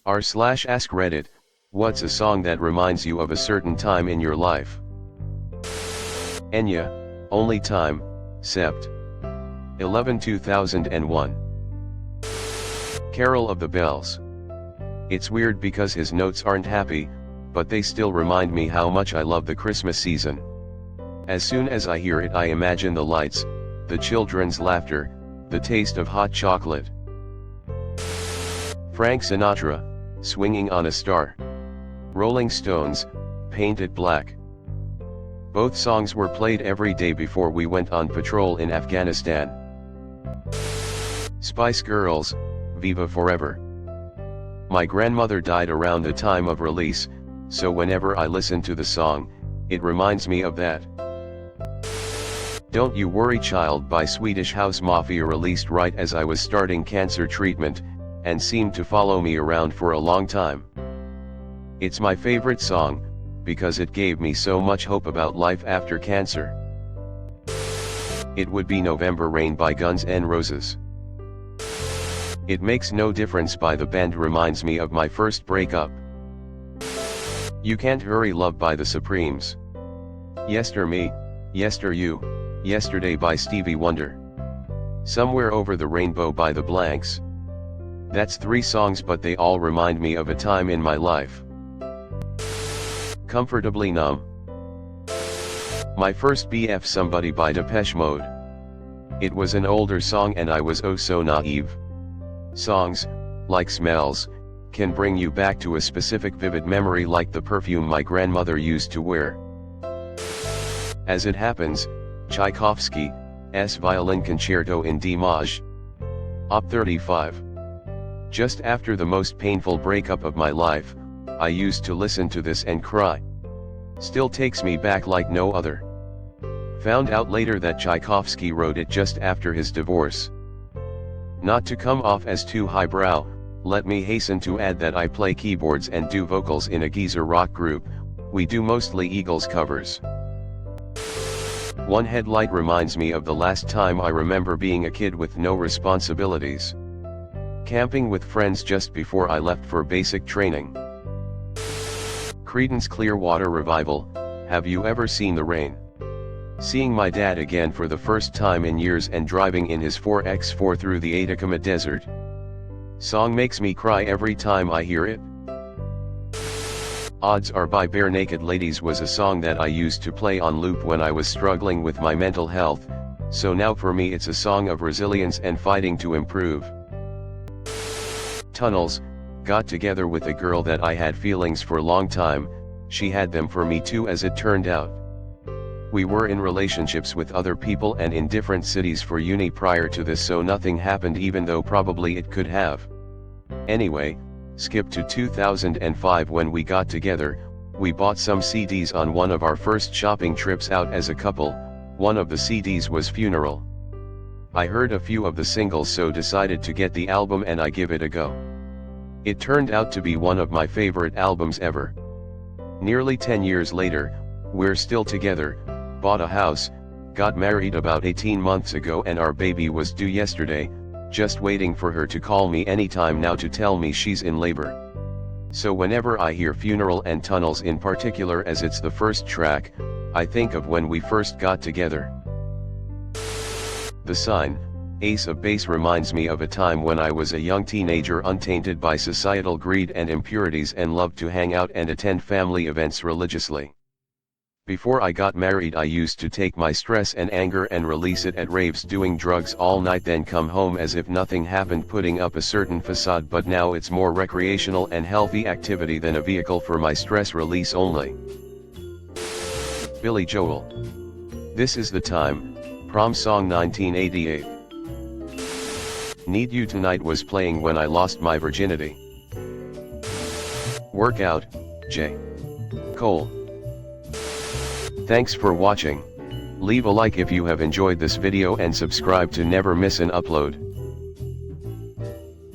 r/AskReddit, what's a song that reminds you of a certain time in your life? Enya, Only Time, Sept. 11 2001. Carol of the Bells. It's weird because his notes aren't happy, but they still remind me how much I love the Christmas season. As soon as I hear it I imagine the lights, the children's laughter, the taste of hot chocolate. Frank Sinatra, Swinging on a Star. Rolling Stones, Paint It Black. Both songs were played every day before we went on patrol in Afghanistan. Spice Girls, Viva Forever. My grandmother died around the time of release, so whenever I listen to the song, it reminds me of that. Don't You Worry Child by Swedish House Mafia, released right as I was starting cancer treatment, and seemed to follow me around for a long time. It's my favorite song, because it gave me so much hope about life after cancer. It would be November Rain by Guns N' Roses. It Makes No Difference by the band reminds me of my first breakup. You Can't Hurry Love by the Supremes. Yester Me, Yester You, Yesterday by Stevie Wonder. Somewhere Over the Rainbow by the Blanks. That's 3 songs, but they all remind me of a time in my life. Comfortably Numb. My first BF, Somebody by Depeche Mode. It was an older song and I was oh so naive. Songs, like smells, can bring you back to a specific vivid memory, like the perfume my grandmother used to wear. As it happens, Tchaikovsky's Violin Concerto in D Maj. Op. 35. Just after the most painful breakup of my life, I used to listen to this and cry. Still takes me back like no other. Found out later that Tchaikovsky wrote it just after his divorce. Not to come off as too highbrow, let me hasten to add that I play keyboards and do vocals in a geezer rock group. We do mostly Eagles covers. One headlight reminds me of the last time I remember being a kid with no responsibilities. Camping with friends just before I left for basic training. Creedence Clearwater Revival, Have You Ever Seen the Rain? Seeing my dad again for the first time in years and driving in his 4x4 through the Atacama Desert. Song makes me cry every time I hear it. Odds Are by Bare Naked Ladies was a song that I used to play on loop when I was struggling with my mental health, so now for me it's a song of resilience and fighting to improve. Tunnels, got together with a girl that I had feelings for a long time, she had them for me too as it turned out. We were in relationships with other people and in different cities for uni prior to this, so nothing happened even though probably it could have. Anyway, skip to 2005 when we got together. We bought some CDs on one of our first shopping trips out as a couple. One of the CDs was Funeral. I heard a few of the singles, so decided to get the album and I give it a go. It turned out to be one of my favorite albums ever. Nearly 10 years later, we're still together, bought a house, got married about 18 months ago, and our baby was due yesterday, just waiting for her to call me anytime now to tell me she's in labor. So whenever I hear Funeral and Tunnels in particular, as it's the first track, I think of when we first got together. The Sign, Ace of Base reminds me of a time when I was a young teenager untainted by societal greed and impurities and loved to hang out and attend family events religiously. Before I got married I used to take my stress and anger and release it at raves, doing drugs all night, then come home as if nothing happened, putting up a certain facade, but now it's more recreational and healthy activity than a vehicle for my stress release only. Billy Joel. This Is the Time, Prom Song 1988. Need You Tonight was playing when I lost my virginity. Workout, J. Cole. Thanks for watching. Leave a like if you have enjoyed this video and subscribe to never miss an upload.